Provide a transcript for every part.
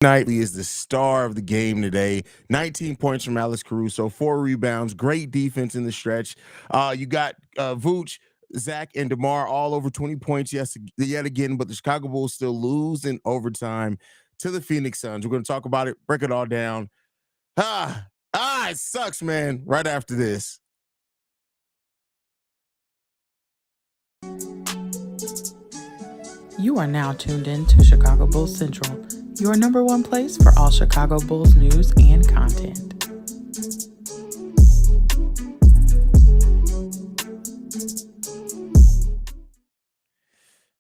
Knightley is the star of the game today. 19 points from Alex Caruso, 4 rebounds, great defense in the stretch. You got Vooch, Zach, and DeMar all over 20 points yet again, but the Chicago Bulls still lose in overtime to the Phoenix Suns. We're going to talk about it, break it all down. It sucks, man, right after this. You are now tuned in to Chicago Bulls Central, your number one place for all Chicago Bulls news and content.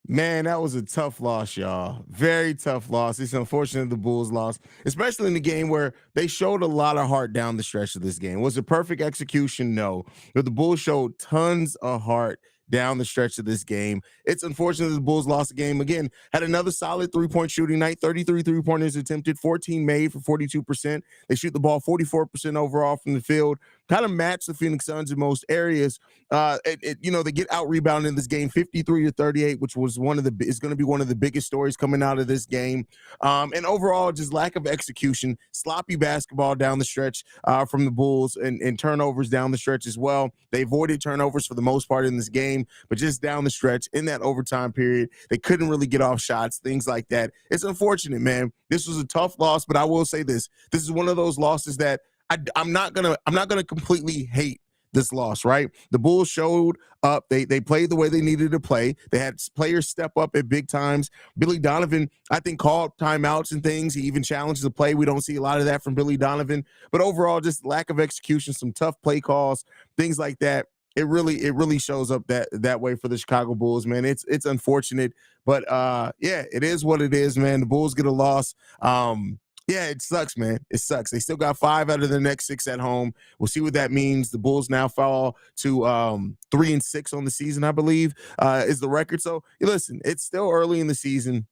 Man, that was a tough loss, y'all. Very tough loss. It's unfortunate the Bulls lost, especially in the game where they showed a lot of heart down the stretch of this game. Was it perfect execution? No. But the Bulls showed tons of heart down the stretch of this game. It's unfortunate the Bulls lost the game again. Had another solid three-point shooting night. 33 three-pointers attempted, 14 made for 42%. They shoot the ball 44% overall from the field. Kind of match the Phoenix Suns in most areas. They get out rebounded in this game 53-38, which was is going to be one of the biggest stories coming out of this game. And overall, just lack of execution, sloppy basketball down the stretch from the Bulls, and turnovers down the stretch as well. They avoided turnovers for the most part in this game, but just down the stretch in that overtime period, they couldn't really get off shots, things like that. It's unfortunate, man. This was a tough loss, but I will say this: this is one of those losses that I'm not gonna completely hate this loss, right? The Bulls showed up. They played the way they needed to play. They had players step up at big times. Billy Donovan, I think, called timeouts and things. He even challenged the play. We don't see a lot of that from Billy Donovan. But overall, just lack of execution, some tough play calls, things like that. It really shows up that way for the Chicago Bulls, man. It's unfortunate, but it is what it is, man. The Bulls get a loss. Yeah, it sucks, man. It sucks. They still got 5 out of their next 6 at home. We'll see what that means. The Bulls now fall to 3-6 on the season, I believe, is the record. So listen, it's still early in the season.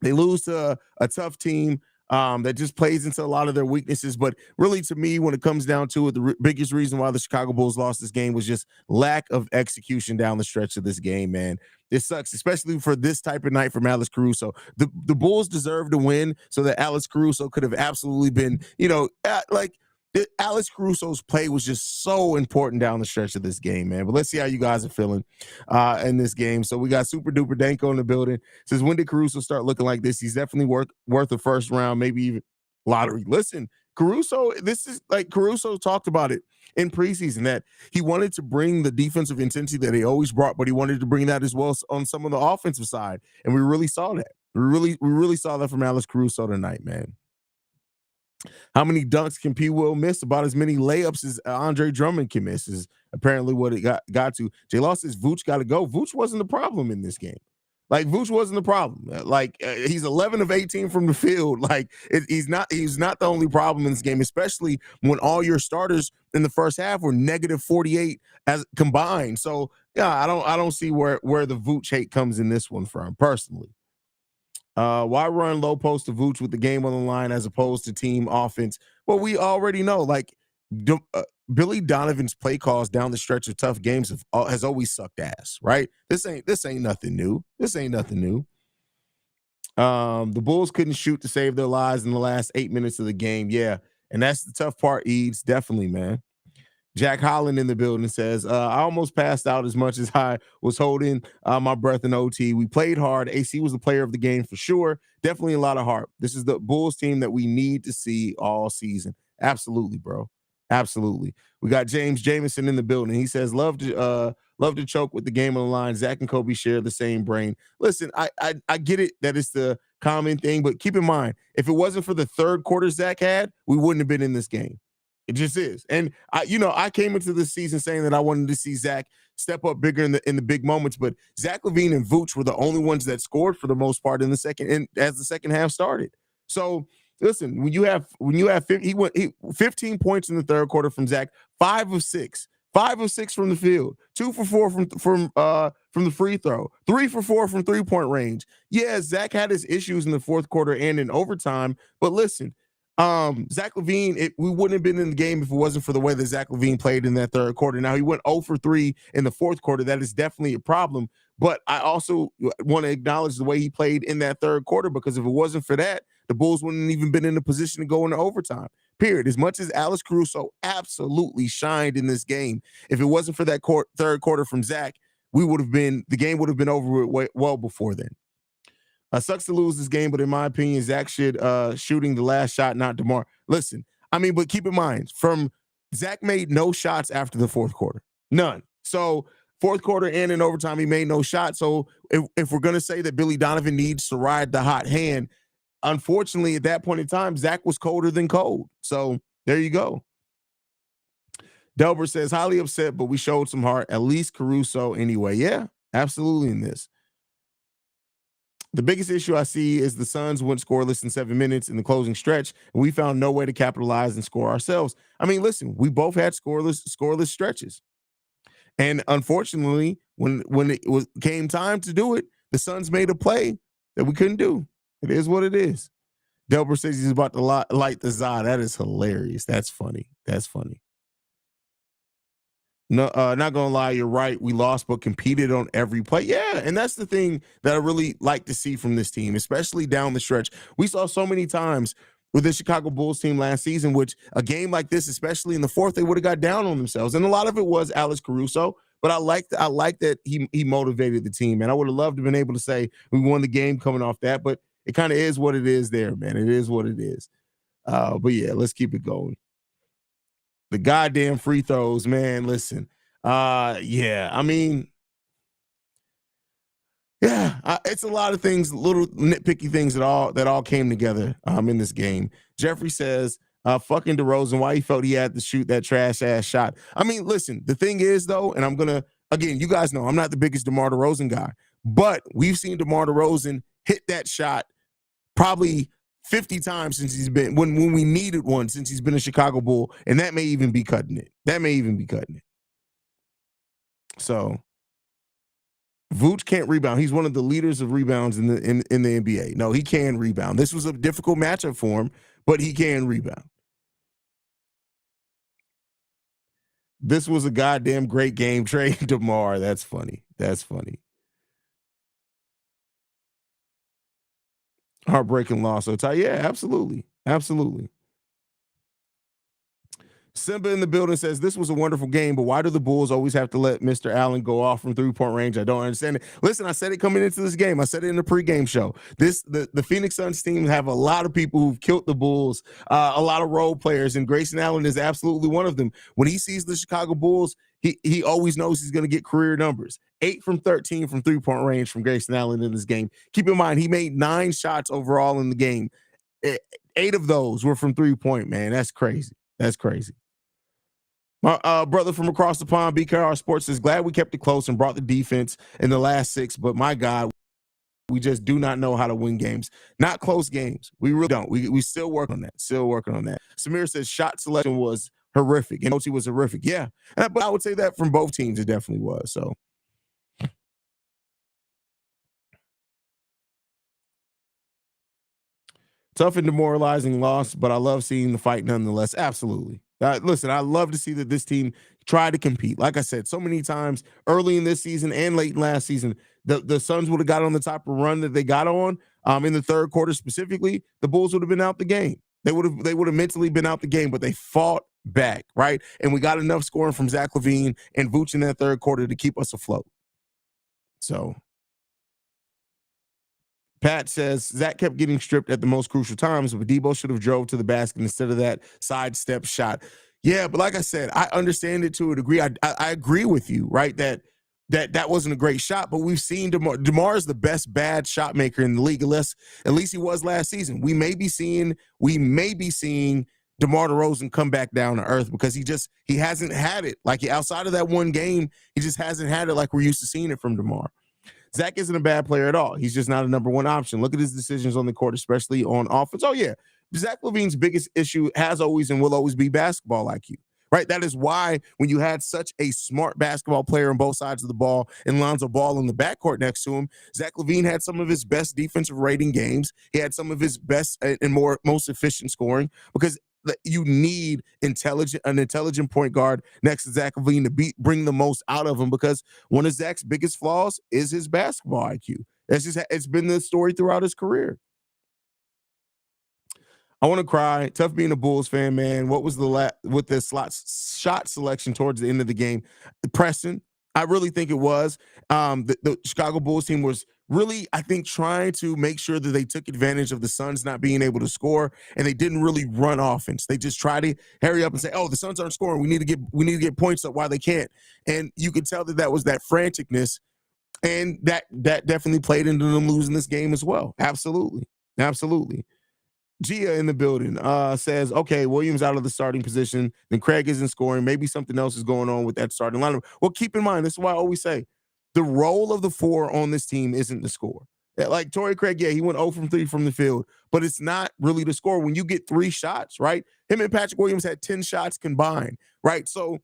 They lose to a tough team that just plays into a lot of their weaknesses. But really, to me, when it comes down to it, the biggest reason why the Chicago Bulls lost this game was just lack of execution down the stretch of this game, man. It sucks, especially for this type of night from Alex Caruso. The Bulls deserve to win so that Alex Caruso could have absolutely been, Alex Caruso's play was just so important down the stretch of this game, man. But let's see how you guys are feeling in this game. So we got Super Duper Danko in the building. Says, when did Caruso start looking like this? He's definitely worth a first round, maybe even lottery. Listen, Caruso, this is like Caruso talked about it in preseason that he wanted to bring the defensive intensity that he always brought, but he wanted to bring that as well on some of the offensive side. And we really saw that. We really saw that from Alex Caruso tonight, man. How many dunks can P. Will miss? About as many layups as Andre Drummond can miss is apparently what it got to. J. Law says Vooch got to go. Vooch wasn't the problem in this game. Like Vooch wasn't the problem. He's 11 of 18 from the field. He's not the only problem in this game, especially when all your starters in the first half were negative 48 as combined. So yeah, I don't see where the Vooch hate comes in this one from personally. Why run low post to Vooch with the game on the line as opposed to team offense? Well, we already know, Billy Donovan's play calls down the stretch of tough games has always sucked ass, right? This ain't nothing new. The Bulls couldn't shoot to save their lives in the last 8 minutes of the game. Yeah, and that's the tough part, Eads. Definitely, man. Jack Holland in the building says, I almost passed out as much as I was holding my breath in OT. We played hard. AC was the player of the game for sure. Definitely a lot of heart. This is the Bulls team that we need to see all season. Absolutely, bro. Absolutely. We got James Jameson in the building. He says, love to choke with the game on the line. Zach and Kobe share the same brain. Listen, I get it that it's the common thing, but keep in mind, if it wasn't for the third quarter Zach had, we wouldn't have been in this game. It just is. And I came into this season saying that I wanted to see Zach step up bigger in the big moments, but Zach LaVine and Vooch were the only ones that scored for the most part in the second, and as the second half started. So listen, when you have 15 points in the third quarter from Zach, 5 of 6 from the field, 2 for 4 from the free throw, 3 for 4 from 3-point range. Yeah, Zach had his issues in the fourth quarter and in overtime, but listen, Zach LaVine, we wouldn't have been in the game if it wasn't for the way that Zach LaVine played in that third quarter. Now he went 0 for 3 in the fourth quarter. That is definitely a problem. But I also want to acknowledge the way he played in that third quarter, because if it wasn't for that, the Bulls wouldn't even been in a position to go into overtime. Period. As much as Alex Caruso absolutely shined in this game, if it wasn't for that third quarter from Zach, the game would have been over well before then. Sucks to lose this game, but in my opinion, Zach should shooting the last shot, not DeMar. Listen, I mean, but keep in mind, from Zach made no shots after the fourth quarter, none. So fourth quarter and in overtime, he made no shots. So if we're gonna say that Billy Donovan needs to ride the hot hand, unfortunately, at that point in time, Zach was colder than cold. So there you go. Delbert says, highly upset, but we showed some heart. At least Caruso anyway. Yeah, absolutely in this. The biggest issue I see is the Suns went scoreless in 7 minutes in the closing stretch, and we found no way to capitalize and score ourselves. I mean, listen, we both had scoreless stretches. And unfortunately, when came time to do it, the Suns made a play that we couldn't do. It is what it is. Delbert says he's about to light the Zod. That is hilarious. That's funny. That's funny. No, not gonna lie, you're right. We lost, but competed on every play. Yeah, and that's the thing that I really like to see from this team, especially down the stretch. We saw so many times with the Chicago Bulls team last season, which a game like this, especially in the fourth, they would have got down on themselves. And a lot of it was Alex Caruso, but I like that he motivated the team. And I would have loved to have been able to say we won the game coming off that, but it kind of is what it is there, man. It is what it is. But yeah, let's keep it going. The goddamn free throws, man. Listen, yeah, I mean, yeah, it's a lot of things, little nitpicky things that all came together in this game. Jeffrey says, fucking DeRozan, why he felt he had to shoot that trash ass shot. I mean, listen, the thing is though, and I'm gonna again, you guys know I'm not the biggest DeMar DeRozan guy, but we've seen DeMar DeRozan hit that shot probably 50 times since he's been when we needed one since he's been a Chicago Bull, and that may even be cutting it. So Vooch can't rebound. He's one of the leaders of rebounds in the NBA. No, he can rebound. This was a difficult matchup for him, but he can rebound. This was a goddamn great game. Trade DeMar. That's funny. Heartbreaking loss. So yeah, absolutely. Simba in the building says this was a wonderful game, but why do the Bulls always have to let Mr. Allen go off from 3-point range? I don't understand it. Listen, I said it coming into this game. I said it in the pregame show. The Phoenix Suns team have a lot of people who've killed the Bulls, a lot of role players, and Grayson Allen is absolutely one of them. When he sees the Chicago Bulls, he always knows he's going to get career numbers. 8 from 13 from 3-point range from Grayson Allen in this game. Keep in mind, he made 9 shots overall in the game. 8 of those were from 3-point, man. That's crazy. My brother from across the pond, BKR Sports, is glad we kept it close and brought the defense in the last 6, but my God, we just do not know how to win games. Not close games. We really don't. We still work on that. Samir says shot selection was horrific. And OT was horrific. Yeah. But I would say that from both teams, it definitely was. So tough and demoralizing loss, but I love seeing the fight nonetheless. Absolutely. Listen, I love to see that this team try to compete. Like I said, so many times early in this season and late in last season, the Suns would have got on the type of run that they got on in the third quarter specifically. The Bulls would have been out the game. They would have mentally been out the game, but they fought back, right? And we got enough scoring from Zach LaVine and Vooch in that third quarter to keep us afloat. So Pat says Zach kept getting stripped at the most crucial times, but Debo should have drove to the basket instead of that sidestep shot. Yeah, but like I said, I understand it to a degree. I agree with you, right? That wasn't a great shot, but we've seen DeMar. DeMar is the best bad shot maker in the league, at least he was last season. We may be seeing DeMar DeRozan come back down to earth because he hasn't had it. Like outside of that one game, he just hasn't had it like we're used to seeing it from DeMar. Zach isn't a bad player at all. He's just not a number one option. Look at his decisions on the court, especially on offense. Oh, yeah. Zach LaVine's biggest issue has always and will always be basketball IQ. right? That is why when you had such a smart basketball player on both sides of the ball and Lonzo Ball in the backcourt next to him, Zach LaVine had some of his best defensive rating games. He had some of his best and most efficient scoring because you need an intelligent point guard next to Zach LaVine to bring the most out of him because one of Zach's biggest flaws is his basketball IQ. It's been the story throughout his career. I want to cry. Tough being a Bulls fan, man. What was with the shot selection towards the end of the game? Preston, I really think it was. The Chicago Bulls team was really, I think, trying to make sure that they took advantage of the Suns not being able to score, and they didn't really run offense. They just tried to hurry up and say, "Oh, the Suns aren't scoring. We need to get points up while they can't." And you could tell that was that franticness, and that definitely played into them losing this game as well. Absolutely, absolutely. Gia in the building says, okay, Williams out of the starting position. Then Craig isn't scoring. Maybe something else is going on with that starting lineup. Well, keep in mind, this is why I always say the role of the four on this team isn't to score. Like Torrey Craig, yeah, he went 0 from 3 from the field, but it's not really to score. When you get 3 shots, right? Him and Patrick Williams had 10 shots combined, right? So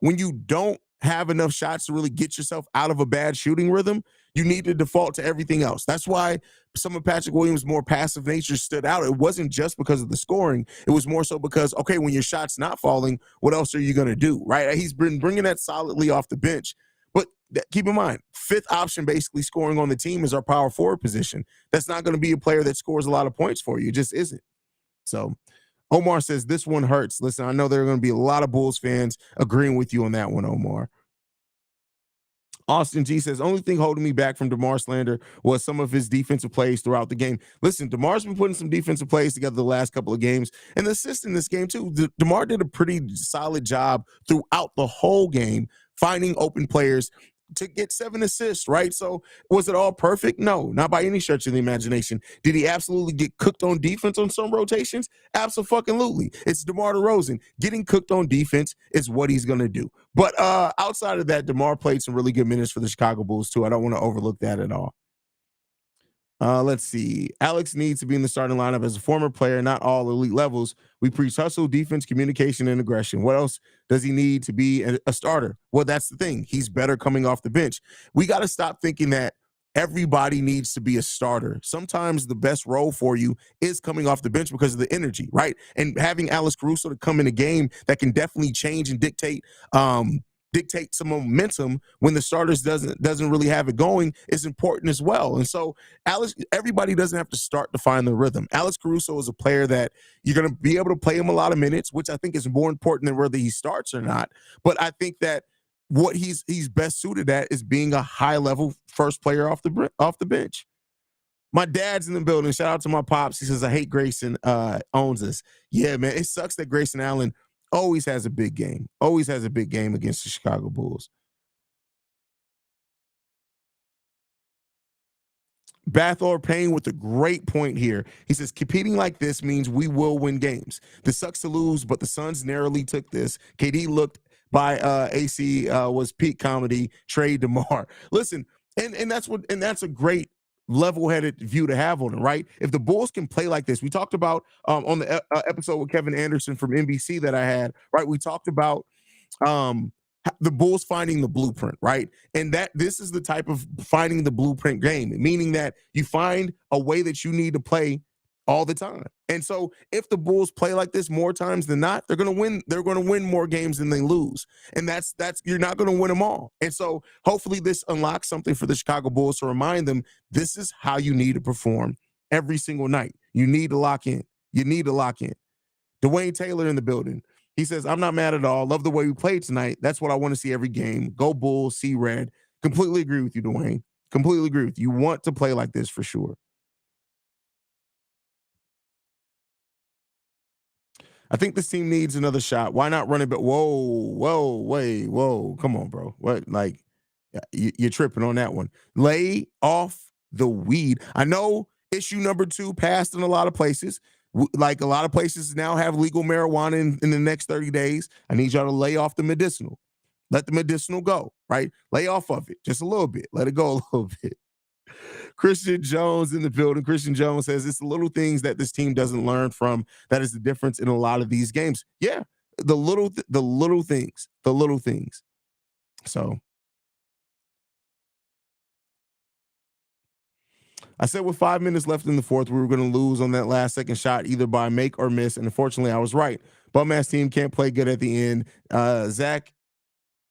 when you don't have enough shots to really get yourself out of a bad shooting rhythm, you need to default to everything else. That's why some of Patrick Williams' more passive nature stood out. It wasn't just because of the scoring. It was more so because, okay, when your shot's not falling, what else are you going to do, right? He's been bringing that solidly off the bench. But keep in mind, 5th option basically scoring on the team is our power forward position. That's not going to be a player that scores a lot of points for you. It just isn't. So Omar says, this one hurts. Listen, I know there are going to be a lot of Bulls fans agreeing with you on that one, Omar. Austin G says, only thing holding me back from DeMar slander was some of his defensive plays throughout the game. Listen, DeMar's been putting some defensive plays together the last couple of games, and the assist in this game too. DeMar did a pretty solid job throughout the whole game, finding open players to get 7 assists, right? So was it all perfect? No, not by any stretch of the imagination. Did he absolutely get cooked on defense on some rotations? Absolutely. It's DeMar DeRozan. Getting cooked on defense is what he's going to do. But outside of that, DeMar played some really good minutes for the Chicago Bulls too. I don't want to overlook that at all. Let's see. Alex needs to be in the starting lineup as a former player, not all elite levels. We preach hustle, defense, communication, and aggression. What else does he need to be a starter? Well, that's the thing. He's better coming off the bench. We got to stop thinking that everybody needs to be a starter. Sometimes the best role for you is coming off the bench because of the energy, right? And having Alex Caruso to come in a game that can definitely change and dictate some momentum when the starters doesn't really have it going is important as well. And so everybody doesn't have to start to find the rhythm. Alex Caruso is a player that you're going to be able to play him a lot of minutes, which I think is more important than whether he starts or not. But I think that what he's best suited at is being a high level first player off the bench. My dad's in the building. Shout out to my pops. He says, I hate Grayson owns us. Yeah, man. It sucks that Grayson Allen always has a big game. Always has a big game against the Chicago Bulls. Bathor Payne with a great point here. He says, competing like this means we will win games. This sucks to lose, but the Suns narrowly took this. KD looked by AC was peak comedy. Trade DeMar. Listen, and that's a great level-headed view to have on it, right? If the Bulls can play like this, we talked about on the episode with Kevin Anderson from NBC that I had, right? We talked about the Bulls finding the blueprint, right? And that this is the type of finding the blueprint game, meaning that you find a way that you need to play all the time. And so if the Bulls play like this more times than not, they're going to win. They're going to win more games than they lose. And that's you're not going to win them all. And so hopefully this unlocks something for the Chicago Bulls to remind them this is how you need to perform every single night. You need to lock in. You need to lock in. Dwayne Taylor in the building. He says, I'm not mad at all. Love the way we played tonight. That's what I want to see every game. Go Bulls, see red. Completely agree with you, Dwayne. Completely agree with you. You want to play like this for sure. I think this team needs another shot. Why not run it back? Whoa. Come on, bro. What? Like, you're tripping on that one. Lay off the weed. I know issue number 2 passed in a lot of places. Like a lot of places now have legal marijuana in the next 30 days. I need y'all to lay off the medicinal. Let the medicinal go, right? Lay off of it just a little bit. Let it go a little bit. Christian Jones in the building. Christian Jones says it's the little things that this team doesn't learn from that is the difference in a lot of these games. Yeah, the little things. So I said with 5 minutes left in the fourth, we were going to lose on that last second shot, either by make or miss. And unfortunately, I was right. Bum ass team can't play good at the end. Zach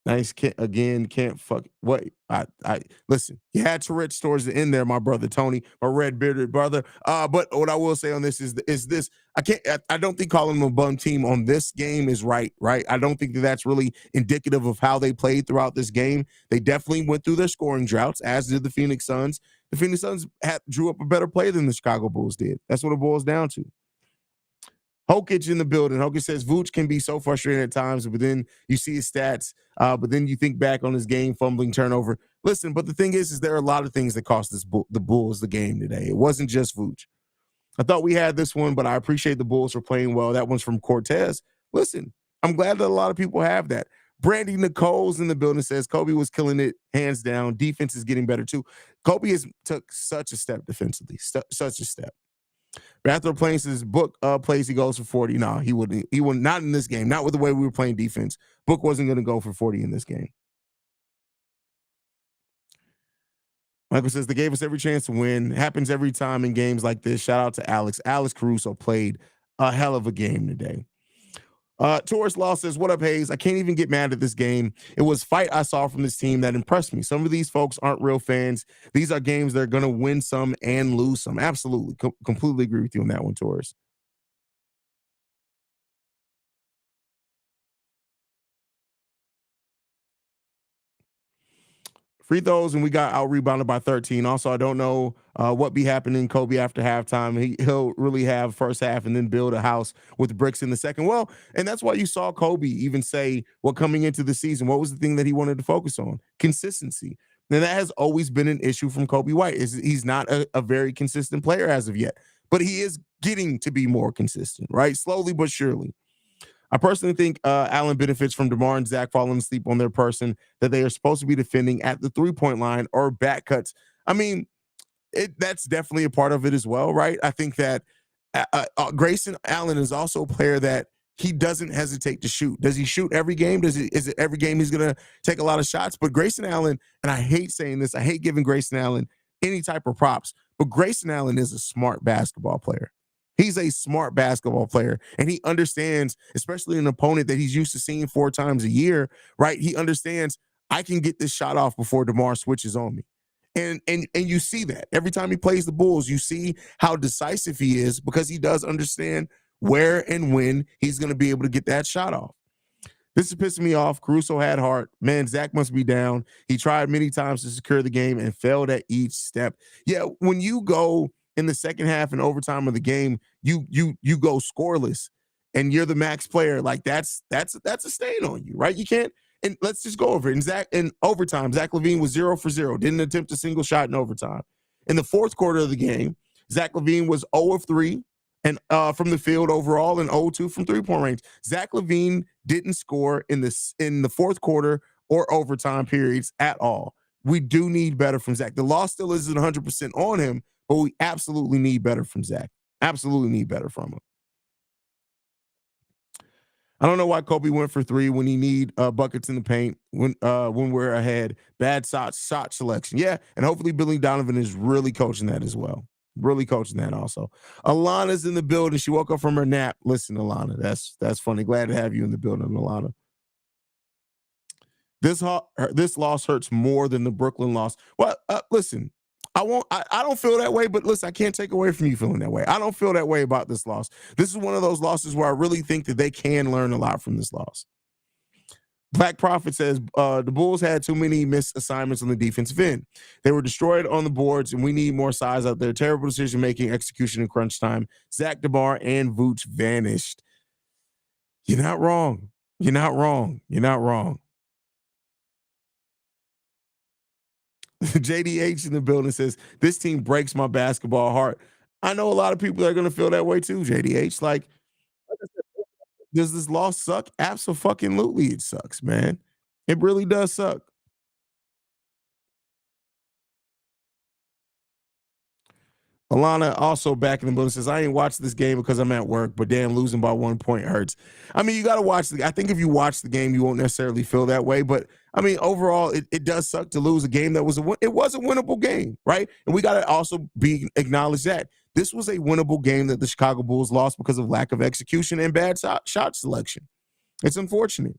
Nice can't fuck what I listen. You had Tourette's towards the end there, my brother Tony, my red bearded brother. But what I will say on this is this: I don't think calling them a bum team on this game is right. Right? I don't think that that's really indicative of how they played throughout this game. They definitely went through their scoring droughts, as did the Phoenix Suns. The Phoenix Suns drew up a better play than the Chicago Bulls did. That's what it boils down to. Jokic in the building. Jokic says Vooch can be so frustrating at times, but then you see his stats, but then you think back on his game, fumbling, turnover. Listen, but the thing is there are a lot of things that cost the Bulls the game today. It wasn't just Vooch. I thought we had this one, but I appreciate the Bulls for playing well. That one's from Cortez. Listen, I'm glad that a lot of people have that. Brandy Nicole's in the building says Kobe was killing it, hands down. Defense is getting better too. Kobe has took such a step defensively, such a step. Bathroom Plains says Book plays he goes for 40. No, he wouldn't. He would not in this game. Not with the way we were playing defense. Book wasn't going to go for 40 in this game. Michael says they gave us every chance to win. Happens every time in games like this. Shout out to Alex. Alex Caruso played a hell of a game today. Taurus Law says, what up, Haize? I can't even get mad at this game. It was fight I saw from this team that impressed me. Some of these folks aren't real fans. These are games that are going to win some and lose some. Absolutely. Completely agree with you on that one, Taurus. Free throws, and we got out rebounded by 13. Also, I don't know what be happening Kobe after halftime. He'll really have first half and then build a house with bricks in the second. Well, and that's why you saw Kobe even say, well, coming into the season, what was the thing that he wanted to focus on? Consistency. Now, that has always been an issue from Kobe White. He's not a very consistent player as of yet, but he is getting to be more consistent, right? Slowly but surely. I personally think Allen benefits from DeMar and Zach falling asleep on their person that they are supposed to be defending at the 3-point line or back cuts. I mean, that's definitely a part of it as well, right? I think that Grayson Allen is also a player that he doesn't hesitate to shoot. Does he shoot every game? Is it every game he's going to take a lot of shots? But Grayson Allen, and I hate saying this, I hate giving Grayson Allen any type of props, but Grayson Allen is a smart basketball player. He's a smart basketball player, and he understands, especially an opponent that he's used to seeing 4 times a year, right? He understands I can get this shot off before DeMar switches on me. And you see that every time he plays the Bulls, you see how decisive he is because he does understand where and when he's going to be able to get that shot off. This is pissing me off. Caruso had heart. Man, Zach must be down. He tried many times to secure the game and failed at each step. Yeah, when you go in the second half and overtime of the game, you go scoreless and you're the max player. Like that's a stain on you, right? You can't. And let's just go over it. And Zach in overtime, Zach LaVine was 0 for 0. Didn't attempt a single shot in overtime. In the fourth quarter of the game, Zach LaVine was 0 of 3 and from the field overall and 0-2 from 3-point range. Zach LaVine didn't score in the fourth quarter or overtime periods at all. We do need better from Zach. The loss still isn't 100% on him, but we absolutely need better from Zach. Absolutely need better from him. I don't know why Kobe went for 3 when he need buckets in the paint when we're ahead. Bad shot selection. Yeah, and hopefully Billy Donovan is really coaching that as well. Really coaching that also. Alana's in the building. She woke up from her nap. Listen, Alana, that's funny. Glad to have you in the building, Alana. This loss hurts more than the Brooklyn loss. Well, listen, I don't feel that way, but listen, I can't take away from you feeling that way. I don't feel that way about this loss. This is one of those losses where I really think that they can learn a lot from this loss. Black Prophet says the Bulls had too many missed assignments on the defensive end. They were destroyed on the boards, and we need more size out there. Terrible decision making, execution in crunch time. Zach DeMar and Vooch vanished. You're not wrong. You're not wrong. You're not wrong. JDH in the building says, this team breaks my basketball heart. I know a lot of people are going to feel that way too, JDH. Like does this loss suck? Absolutely, it sucks, man. It really does suck. Alana also back in the building says, I ain't watched this game because I'm at work, but damn, losing by 1 point hurts. I mean, you got to watch I think if you watch the game, you won't necessarily feel that way. But I mean, overall, it does suck to lose a game that it was a winnable game, right? And we got to also be acknowledge that this was a winnable game that the Chicago Bulls lost because of lack of execution and bad shot selection. It's unfortunate.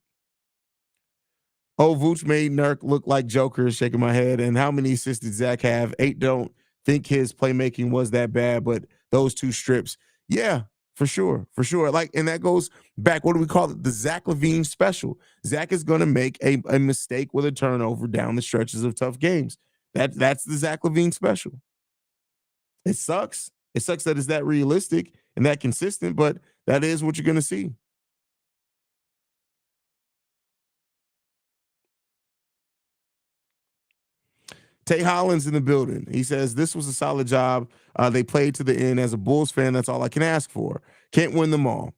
Oh, Vooch made Nurk look like Joker, shaking my head. And how many assists did Zach have? 8 don't think his playmaking was that bad, but those 2 strips, yeah, for sure, for sure. Like, and that goes back, what do we call it? The Zach LaVine special. Zach is going to make a mistake with a turnover down the stretches of tough games. That's the Zach LaVine special. It sucks. It sucks that it's that realistic and that consistent, but that is what you're going to see. Tay Hollins in the building. He says, this was a solid job. They played to the end. As a Bulls fan, that's all I can ask for. Can't win them all.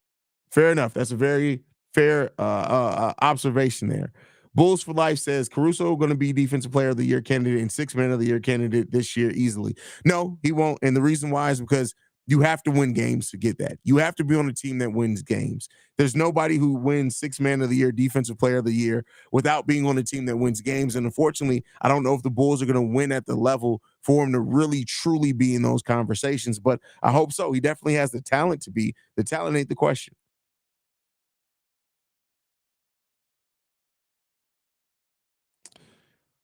Fair enough. That's a very fair observation there. Bulls for Life says Caruso going to be Defensive Player of the Year candidate and Sixth Man of the Year candidate this year easily. No, he won't. And the reason why is because you have to win games to get that. You have to be on a team that wins games. There's nobody who wins Sixth Man of the Year, Defensive Player of the Year without being on a team that wins games. And unfortunately, I don't know if the Bulls are going to win at the level for him to really, truly be in those conversations. But I hope so. He definitely has the talent to be. The talent ain't the question.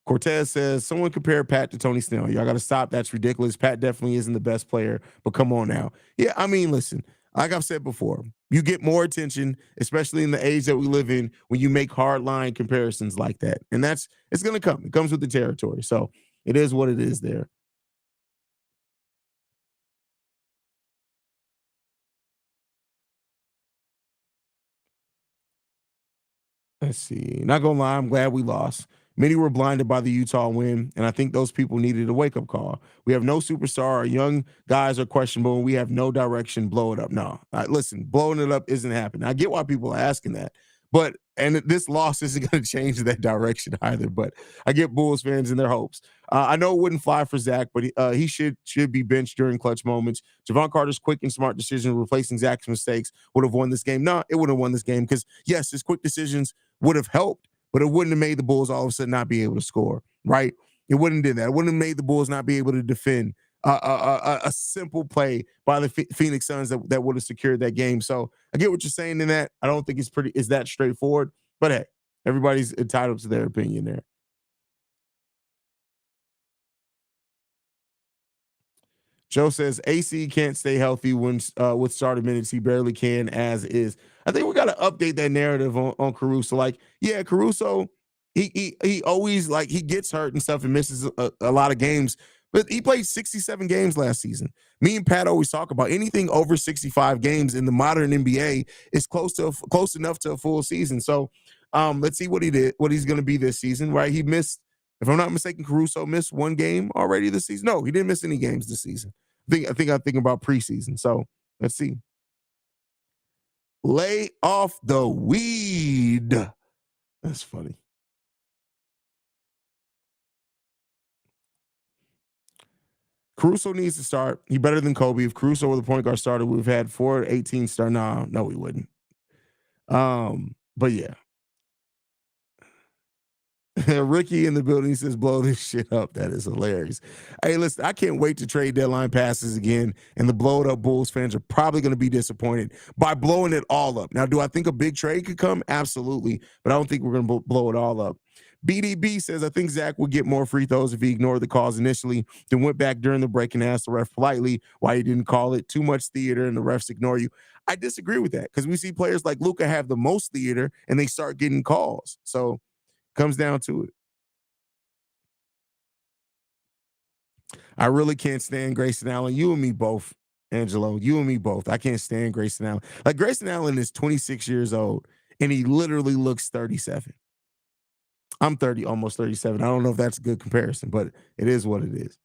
Cortez says, someone compare Pat to Tony Snell. Y'all got to stop. That's ridiculous. Pat definitely isn't the best player, but come on now. Yeah, I mean, listen, like I've said before, you get more attention, especially in the age that we live in, when you make hard line comparisons like that. And it's going to come. It comes with the territory. So it is what it is there. Let's see. Not gonna lie, I'm glad we lost. Many were blinded by the Utah win, and I think those people needed a wake up call. We have no superstar. Our young guys are questionable, and we have no direction. Blow it up. No, listen, blowing it up isn't happening. I get why people are asking that, but and this loss isn't going to change that direction either. But I get Bulls fans and their hopes. I know it wouldn't fly for Zach, but he should be benched during clutch moments. Javon Carter's quick and smart decision replacing Zach's mistakes would have won this game. No, it would have won this game because yes, his quick decisions would have helped, but it wouldn't have made the Bulls all of a sudden not be able to score, right? It wouldn't have did that. It wouldn't have made the Bulls not be able to defend a simple play by the Phoenix Suns that would have secured that game. So I get what you're saying in that. I don't think it's that straightforward, but hey, everybody's entitled to their opinion there. Joe says AC can't stay healthy when with starter minutes. He barely can as is. I think we got to update that narrative on Caruso. Like, yeah, Caruso, he always like he gets hurt and stuff and misses a lot of games. But he played 67 games last season. Me and Pat always talk about anything over 65 games in the modern NBA is close enough to a full season. So let's see what he's going to be this season. Right? He missed, if I'm not mistaken, Caruso missed 1 game already this season. No, he didn't miss any games this season. I think I'm thinking about preseason. So let's see. Lay off the weed. That's funny. Caruso needs to start. He better than Kobe. If Caruso were the point guard starter, we've had 4 18 star. Nah, no, we wouldn't. But yeah, Ricky in the building says, blow this shit up. That is hilarious. Hey, listen, I can't wait to trade deadline passes again. And the blow it up Bulls fans are probably going to be disappointed by blowing it all up. Now, do I think a big trade could come? Absolutely. But I don't think we're going to blow it all up. BDB says, I think Zach would get more free throws if he ignored the calls initially, then went back during the break and asked the ref politely why he didn't call it. Too much theater and the refs ignore you. I disagree with that because we see players like Luka have the most theater and they start getting calls. So comes down to it. I really can't stand Grayson Allen. You and me both, Angelo. You and me both. I can't stand Grayson Allen. Like Grayson Allen is 26 years old and he literally looks 37. I'm 30, almost 37. I don't know if that's a good comparison, but it is what it is.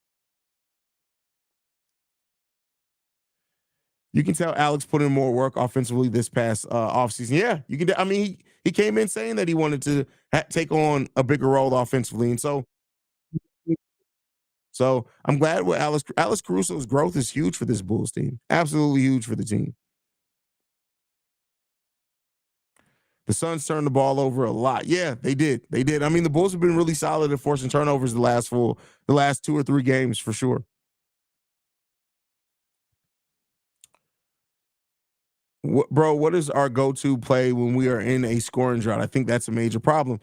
You can tell Alex put in more work offensively this past offseason. Yeah, you can. I mean, he came in saying that he wanted to take on a bigger role offensively, and so So I'm glad with Alex Caruso's growth is huge for this Bulls team. Absolutely huge for the team. The Suns turned the ball over a lot. Yeah, they did. They did. I mean, the Bulls have been really solid at forcing turnovers the last 2 or 3 games for sure. Bro, what is our go-to play when we are in a scoring drought? I think that's a major problem.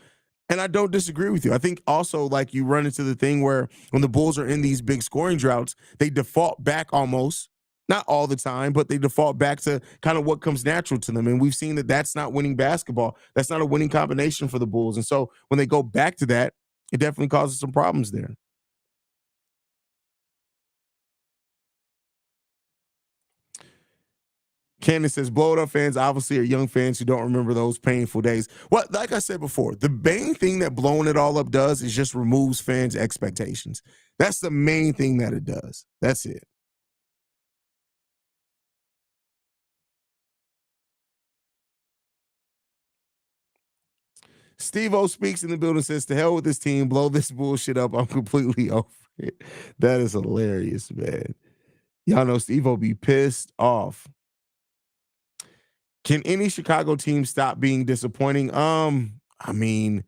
And I don't disagree with you. I think also like you run into the thing where when the Bulls are in these big scoring droughts, they default back almost, not all the time, but they default back to kind of what comes natural to them. And we've seen that that's not winning basketball. That's not a winning combination for the Bulls. And so when they go back to that, it definitely causes some problems there. Candace says, blow it up fans obviously are young fans who don't remember those painful days. Well, like I said before, the main thing that blowing it all up does is just removes fans' expectations. That's the main thing that it does. That's it. Steve O speaks in the building, says, to hell with this team, blow this bullshit up. I'm completely over it. That is hilarious, man. Y'all know Steve O be pissed off. Can any Chicago team stop being disappointing? I mean,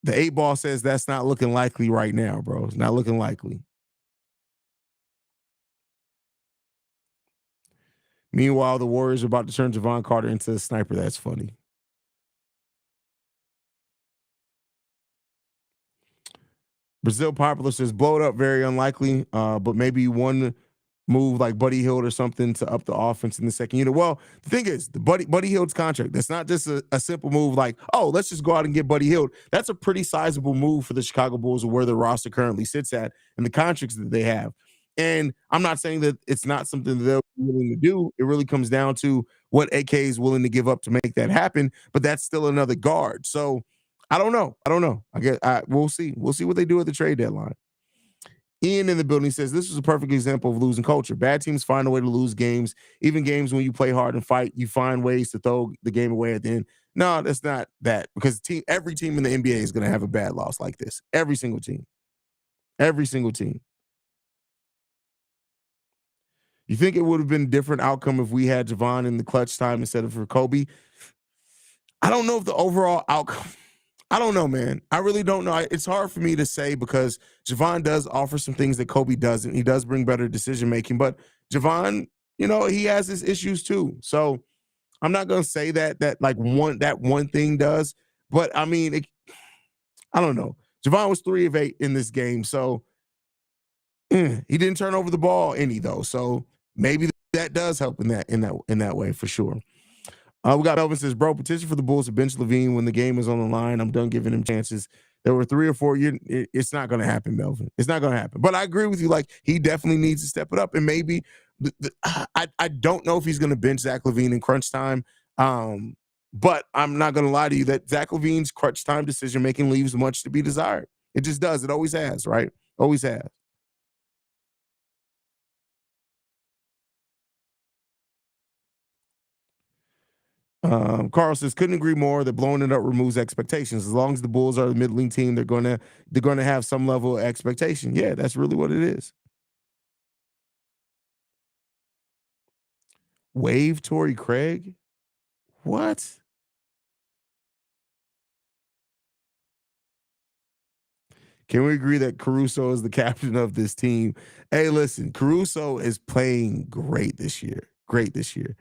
the 8 ball says that's not looking likely right now, bro. It's not looking likely. Meanwhile, the Warriors are about to turn Javon Carter into a sniper. That's funny. Brazil Popular says blow it up, very unlikely, but maybe one move like Buddy Hield or something to up the offense in the second unit. Well, the thing is, the Buddy Hield's contract, that's not just a simple move like, oh, let's just go out and get Buddy Hield. That's a pretty sizable move for the Chicago Bulls where the roster currently sits at and the contracts that they have. And I'm not saying that it's not something that they're willing to do. It really comes down to what AK is willing to give up to make that happen. But that's still another guard. So I don't know. I don't know. We'll see. We'll see what they do at the trade deadline. Ian in the building says this is a perfect example of losing culture. Bad teams find a way to lose games. Even games when you play hard and fight, you find ways to throw the game away at the end. No, that's not that because every team in the NBA is going to have a bad loss like this. Every single team. Every single team. You think it would have been a different outcome if we had Javon in the clutch time instead of for Kobe? I don't know if the overall outcome. I don't know, man. I really don't know. It's hard for me to say because Javon does offer some things that Kobe doesn't. He does bring better decision making, but Javon, he has his issues too. So I'm not gonna say that like one thing does, but I mean, I don't know. Javon was 3 of 8 in this game, so he didn't turn over the ball any though. So maybe that does help in that way for sure. We got Melvin says, bro, petition for the Bulls to bench Levine when the game is on the line. I'm done giving him chances. There were 3 or 4 years. It's not going to happen, Melvin. It's not going to happen. But I agree with you. Like, he definitely needs to step it up. And maybe I don't know if he's going to bench Zach Levine in crunch time. But I'm not going to lie to you that Zach Levine's crunch time decision making leaves much to be desired. It just does. It always has, right? Always has. Carl says couldn't agree more that blowing it up removes expectations. As long as the Bulls are the middling team, they're gonna have some level of expectation. Yeah, that's really what it is. Wave Torrey Craig? What? Can we agree that Caruso is the captain of this team? Hey, listen, Caruso is playing great this year. Great this year.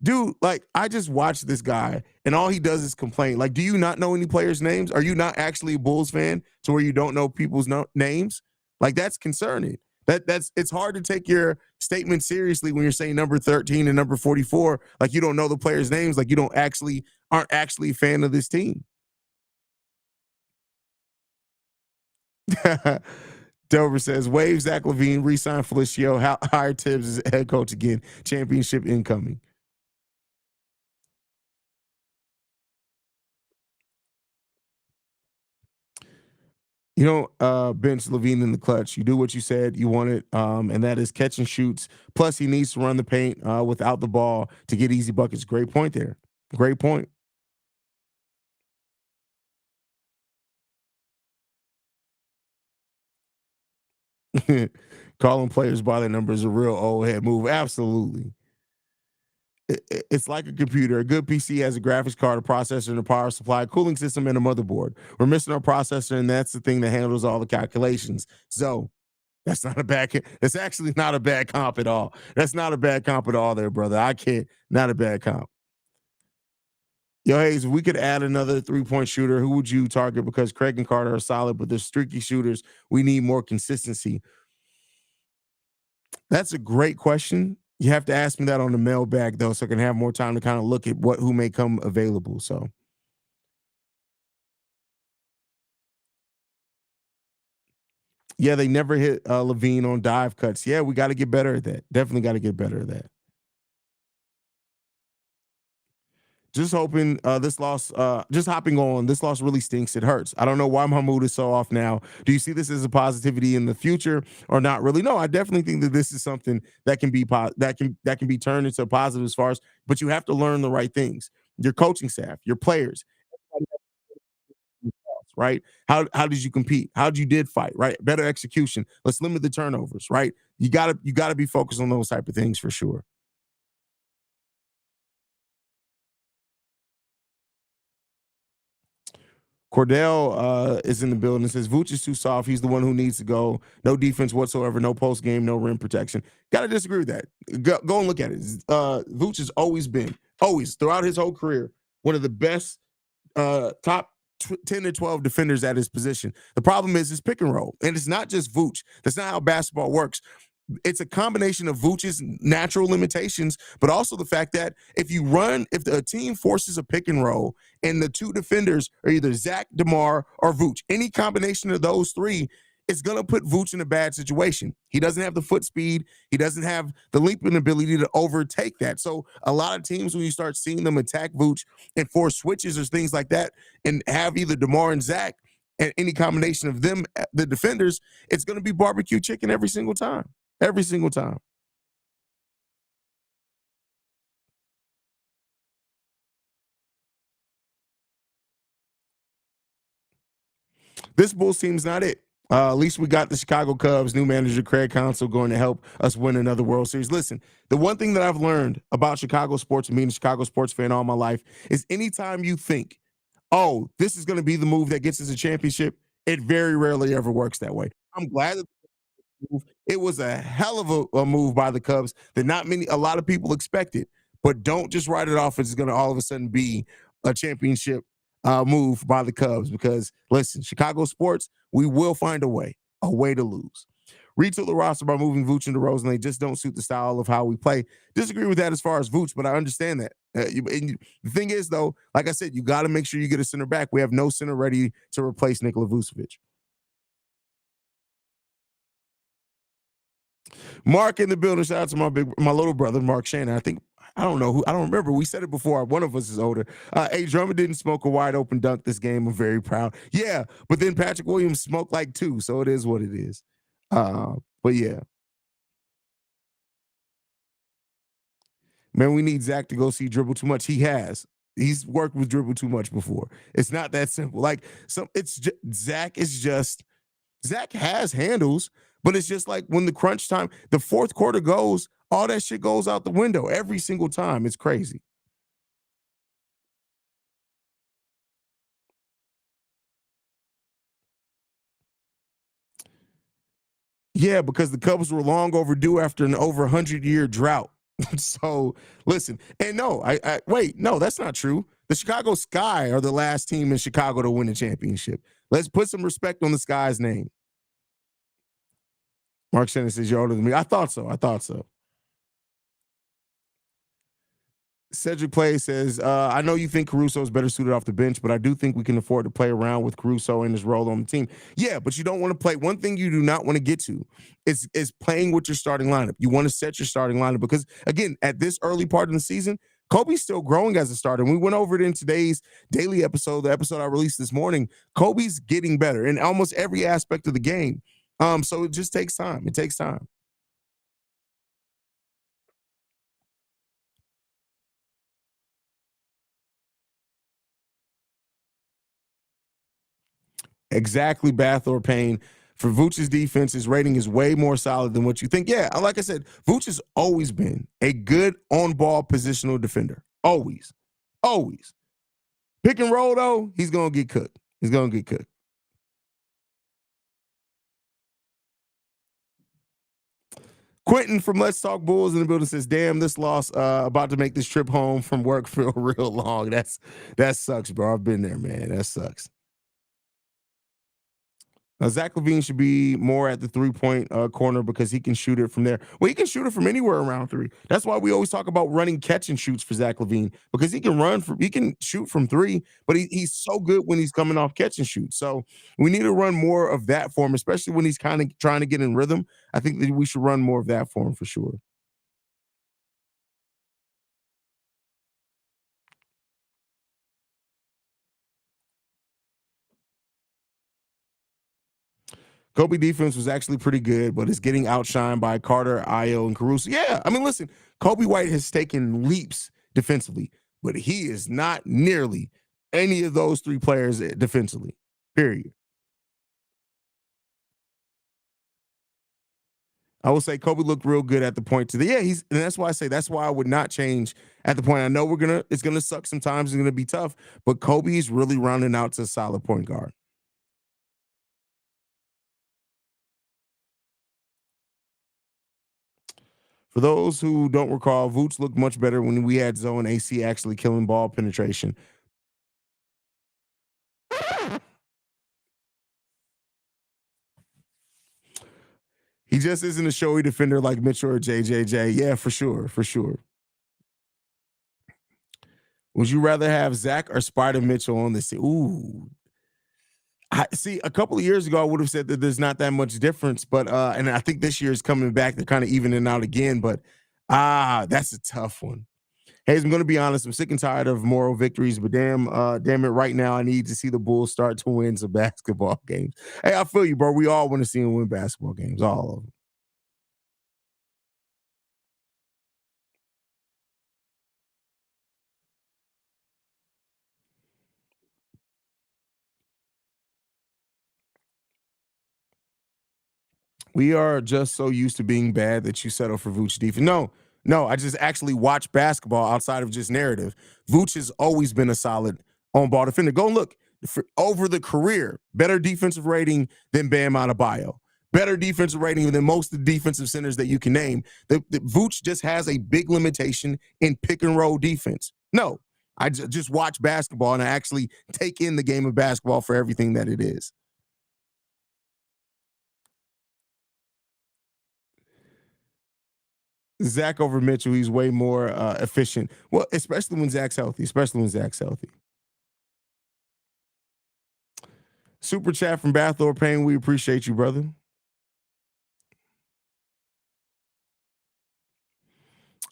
Dude, like I just watched this guy and all he does is complain. Like, do you not know any players' names? Are you not actually a Bulls fan to where you don't know people's names? Like, that's concerning. That's it's hard to take your statement seriously when you're saying number 13 and number 44. Like you don't know the players' names, like you don't actually aren't actually a fan of this team. Dover says, wave Zach Levine, resign Felicio, hire Tibbs as head coach again. Championship incoming. You don't bench Levine in the clutch. You do what you said you wanted, and that is catch and shoots. Plus, he needs to run the paint without the ball to get easy buckets. Great point there. Great point. Calling players by their number is a real old head move. Absolutely. It's like a computer. A good PC has a graphics card, a processor, and a power supply, a cooling system, and a motherboard. We're missing our processor, and that's the thing that handles all the calculations. So that's not a bad. That's actually not a bad comp at all. That's not a bad comp at all, there, brother. I can't. Not a bad comp. Yo, Hayes, if we could add another 3-point shooter, who would you target? Because Craig and Carter are solid, but they're streaky shooters. We need more consistency. That's a great question. You have to ask me that on the mailbag though, so I can have more time to kind of look at who may come available. So yeah, they never hit Levine on dive cuts. Yeah, we got to get better at that. Definitely got to get better at that. Just hoping this loss, just hopping on, this loss really stinks. It hurts. I don't know why Mahmoud is so off now. Do you see this as a positivity in the future or not really? No, I definitely think that this is something that can be that can be turned into a positive as far as, but you have to learn the right things. Your coaching staff, your players, right? How did you compete? How did you did fight, right? Better execution. Let's limit the turnovers, right? You gotta be focused on those type of things for sure. Cordell is in the building and says Vooch is too soft. He's the one who needs to go. No defense whatsoever. No post game. No rim protection. Got to disagree with that. Go and look at it. Vooch has always been, always throughout his whole career, one of the best top 10 to 12 defenders at his position. The problem is his pick and roll. And it's not just Vooch. That's not how basketball works. It's a combination of Vooch's natural limitations, but also the fact that if the team forces a pick and roll and the two defenders are either Zach, DeMar, or Vooch, any combination of those three, it's going to put Vooch in a bad situation. He doesn't have the foot speed. He doesn't have the leaping ability to overtake that. So a lot of teams, when you start seeing them attack Vooch and force switches or things like that and have either DeMar and Zach and any combination of them, the defenders, it's going to be barbecue chicken every single time. Every single time. This Bulls team's not it. At least we got the Chicago Cubs, new manager Craig Counsell going to help us win another World Series. Listen, the one thing that I've learned about Chicago sports and being a Chicago sports fan all my life is anytime you think, oh, this is going to be the move that gets us a championship, it very rarely ever works that way. I'm glad that move. It was a hell of a move by the Cubs that a lot of people expected. But don't just write it off as it's going to all of a sudden be a championship move by the Cubs because listen, Chicago sports, we will find a way to lose. Retool the roster by moving Vooch and DeRozan. They just don't suit the style of how we play. Disagree with that as far as Vooch, but I understand that. The thing is, though, like I said, you got to make sure you get a center back. We have no center ready to replace Nikola Vucevic. Mark in the building. Shout out to my little brother, Mark Shannon. I don't know who, I don't remember. We said it before. One of us is older. Hey, Drummond didn't smoke a wide open dunk this game. I'm very proud. Yeah, but then Patrick Williams smoked like two, so it is what it is. But yeah, man, we need Zach to go see dribble too much. He has. He's worked with dribble too much before. It's not that simple. Like Zach is just Zach has handles, but it's just like when the crunch time, the fourth quarter goes, all that shit goes out the window every single time. It's crazy. Yeah, because the Cubs were long overdue after an over 100-year drought. So listen, and no, I wait, no, that's not true. The Chicago Sky are the last team in Chicago to win a championship. Let's put some respect on the Sky's name. Mark Shannon says you're older than me. I thought so. I thought so. Cedric Play says, I know you think Caruso is better suited off the bench, but I do think we can afford to play around with Caruso and his role on the team. Yeah, but you don't want to play. One thing you do not want to get to is playing with your starting lineup. You want to set your starting lineup because, again, at this early part of the season, Kobe's still growing as a starter. We went over it in today's daily episode, the episode I released this morning. Kobe's getting better in almost every aspect of the game. So it just takes time. It takes time. Exactly, Bath or Payne. for Vooch's defense, his rating is way more solid than what you think. Yeah, like I said, Vooch has always been a good on-ball positional defender. Always. Always. Pick and roll, though, he's going to get cooked. He's going to get cooked. Quentin from Let's Talk Bulls in the building says, "Damn, this loss about to make this trip home from work feel real long. That sucks, bro. I've been there, man. That sucks." Zach LaVine should be more at the 3-point corner because he can shoot it from there. Well, he can shoot it from anywhere around three. That's why we always talk about running catch and shoots for Zach LaVine, because he can shoot from three, but he's so good when he's coming off catch and shoot. So we need to run more of that for him, especially when he's kind of trying to get in rhythm. I think that we should run more of that for him for sure. Kobe defense was actually pretty good, but it's getting outshined by Carter, Ayo, and Caruso. Yeah, I mean, listen, Kobe White has taken leaps defensively, but he is not nearly any of those three players defensively. Period. I will say Kobe looked real good at the point to the and that's why I say that's why I would not change at the point. I know it's gonna suck sometimes, it's gonna be tough, but Kobe is really rounding out to a solid point guard. For those who don't recall, Vooch looked much better when we had zone AC actually killing ball penetration. He just isn't a showy defender like Mitchell or JJJ. Yeah, for sure, for sure. Would you rather have Zach or Spider Mitchell on this team? Ooh, I see. A couple of years ago, I would have said that there's not that much difference, but and I think this year is coming back. They're kind of evening out again, but that's a tough one. Hey, I'm going to be honest. I'm sick and tired of moral victories, but damn it, right now I need to see the Bulls start to win some basketball games. Hey, I feel you, bro. We all want to see them win basketball games, all of them. We are just so used to being bad that you settle for Vooch defense. No, no, I just actually watch basketball outside of just narrative. Vooch has always been a solid on ball defender. Go and look over the career, better defensive rating than Bam Adebayo, better defensive rating than most of the defensive centers that you can name. The Vooch just has a big limitation in pick and roll defense. No, I just watch basketball and I actually take in the game of basketball for everything that it is. Zach over Mitchell, he's way more efficient. Well, especially when Zach's healthy. Especially when Zach's healthy. Super chat from Bathor Payne. We appreciate you, brother.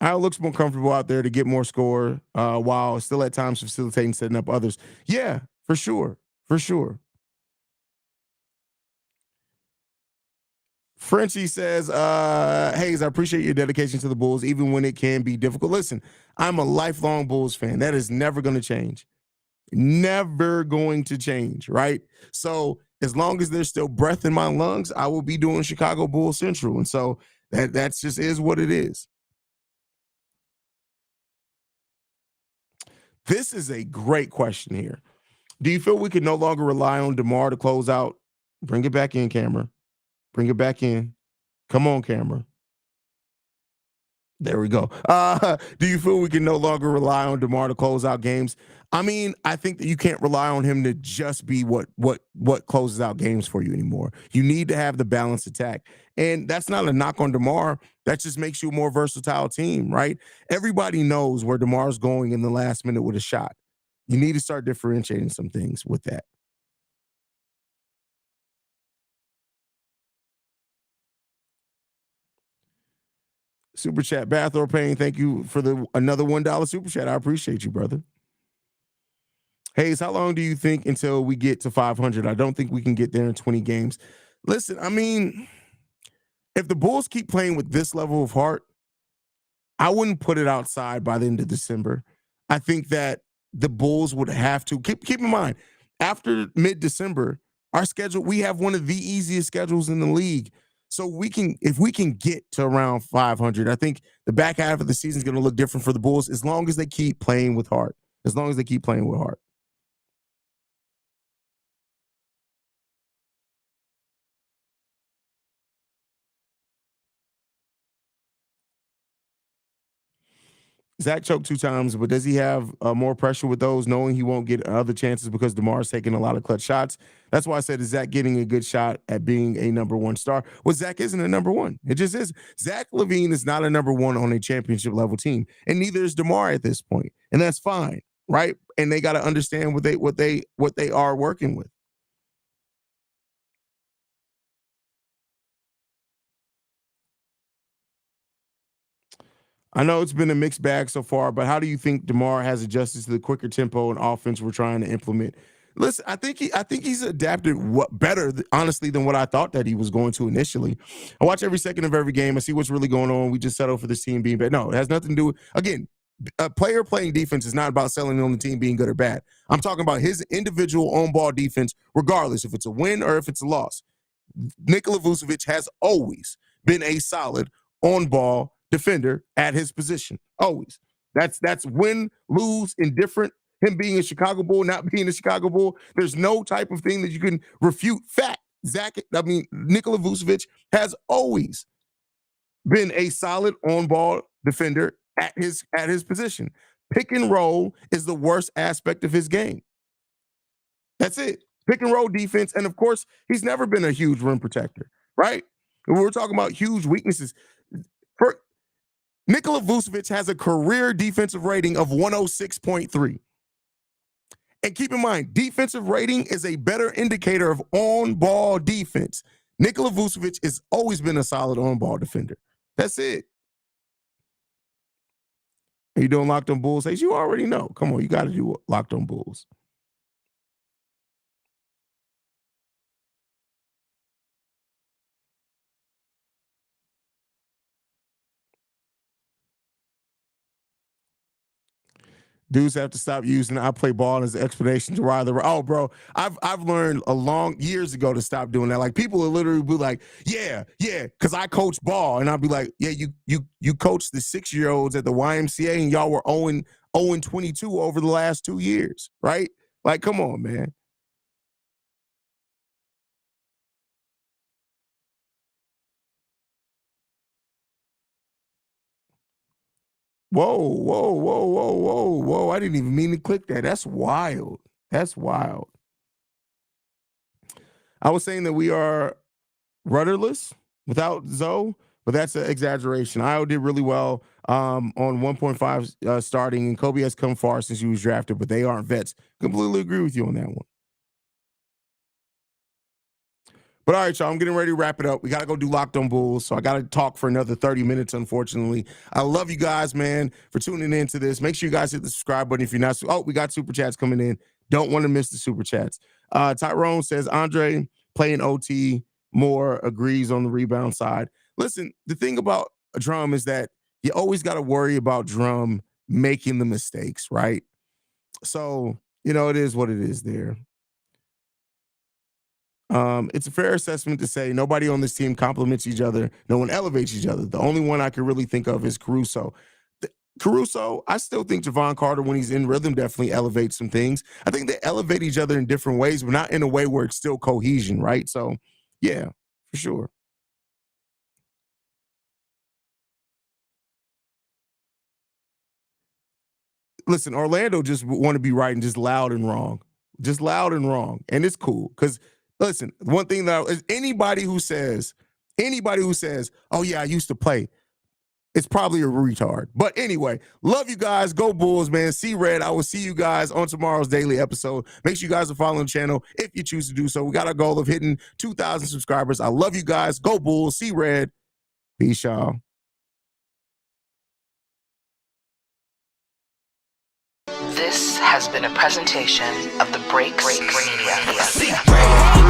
Al looks more comfortable out there to get more score while still at times facilitating, setting up others. Yeah, for sure. For sure. Frenchie says, Haize, I appreciate your dedication to the Bulls, even when it can be difficult. Listen, I'm a lifelong Bulls fan. That is never going to change. Never going to change, right? So as long as there's still breath in my lungs, I will be doing Chicago Bulls Central. And so that's just is what it is. This is a great question here. Do you feel we can no longer rely on DeMar to close out? Bring it back in, camera. Bring it back in. Come on, camera. There we go. Do you feel we can no longer rely on DeMar to close out games? I mean, I think that you can't rely on him to just be what closes out games for you anymore. You need to have the balanced attack. And that's not a knock on DeMar. That just makes you a more versatile team, right? Everybody knows where DeMar's going in the last minute with a shot. You need to start differentiating some things with that. Super chat, Bath or Pain. Thank you for the another $1 super chat. I appreciate you, brother. Hayes, how long do you think until we get to 500? I don't think we can get there in 20 games. Listen, I mean, if the Bulls keep playing with this level of heart, I wouldn't put it outside by the end of December. I think that the Bulls would have to keep in mind after mid-December, Our schedule, we have one of the easiest schedules in the league. So if we can get to around 500, I think the back half of the season is going to look different for the Bulls as long as they keep playing with heart. As long as they keep playing with heart. Zach choked 2 times, but does he have more pressure with those, knowing he won't get other chances because DeMar's taking a lot of clutch shots? That's why I said, is Zach getting a good shot at being a number one star? Well, Zach isn't a number one. It just is. Zach LaVine is not a number one on a championship level team, and neither is DeMar at this point, and that's fine, right? And they got to understand what they are working with. I know it's been a mixed bag so far, but how do you think DeMar has adjusted to the quicker tempo and offense we're trying to implement? Listen, I think he's adapted better, honestly, than what I thought that he was going to initially. I watch every second of every game. I see what's really going on. We just settle for this team being bad. No, it has nothing to do with, again, a player playing defense is not about selling on the team being good or bad. I'm talking about his individual on ball defense, regardless if it's a win or if it's a loss. Nikola Vucevic has always been a solid on ball defender at his position. Always. That's win, lose, indifferent. Him being a Chicago Bull, not being a Chicago Bull. There's no type of thing that you can refute. Fact. Nikola Vucevic has always been a solid on ball defender at his position. Pick and roll is the worst aspect of his game. That's it. Pick and roll defense. And of course, he's never been a huge rim protector, right? We're talking about huge weaknesses. For Nikola Vucevic has a career defensive rating of 106.3. And keep in mind, defensive rating is a better indicator of on-ball defense. Nikola Vucevic has always been a solid on-ball defender. That's it. Are you doing Locked on Bulls? Haize, you already know. Come on, you got to do Locked on Bulls. Dudes have to stop using I play ball as an explanation to why they're bro. I've learned years ago to stop doing that. Like people will literally be like, yeah, because I coach ball. And I'll be like, yeah, you coached the 6-year-olds at the YMCA and y'all were 0-22 over the last 2 years, right? Like, come on, man. Whoa, whoa, whoa, whoa, whoa, whoa. I didn't even mean to click that. That's wild. That's wild. I was saying that we are rudderless without Zoe, but that's an exaggeration. Io did really well on 1.5 starting, and Kobe has come far since he was drafted, but they aren't vets. Completely agree with you on that one. But all right, y'all, I'm getting ready to wrap it up. We got to go do Locked on Bulls, so I got to talk for another 30 minutes, unfortunately. I love you guys, man, for tuning into this. Make sure you guys hit the subscribe button if you're not. We got super chats coming in. Don't want to miss the super chats. Tyrone says, Andre playing OT more, agrees on the rebound side. Listen, the thing about a Drum is that you always got to worry about Drum making the mistakes, right? So, it is what it is there. It's a fair assessment to say nobody on this team compliments each other. No one elevates each other. The only one I can really think of is Caruso. Caruso, I still think Javon Carter, when he's in rhythm, definitely elevates some things. I think they elevate each other in different ways, but not in a way where it's still cohesion, right? So, yeah, for sure. Listen, Orlando just want to be right and just loud and wrong. Just loud and wrong. And it's cool. Because listen, one thing that is anybody who says, oh yeah, I used to play, it's probably a retard. But anyway, love you guys. Go Bulls, man. See Red. I will see you guys on tomorrow's daily episode. Make sure you guys are following the channel if you choose to do so. We got a goal of hitting 2,000 subscribers. I love you guys. Go Bulls. See Red. Peace, y'all. This has been a presentation of the Breaks Media.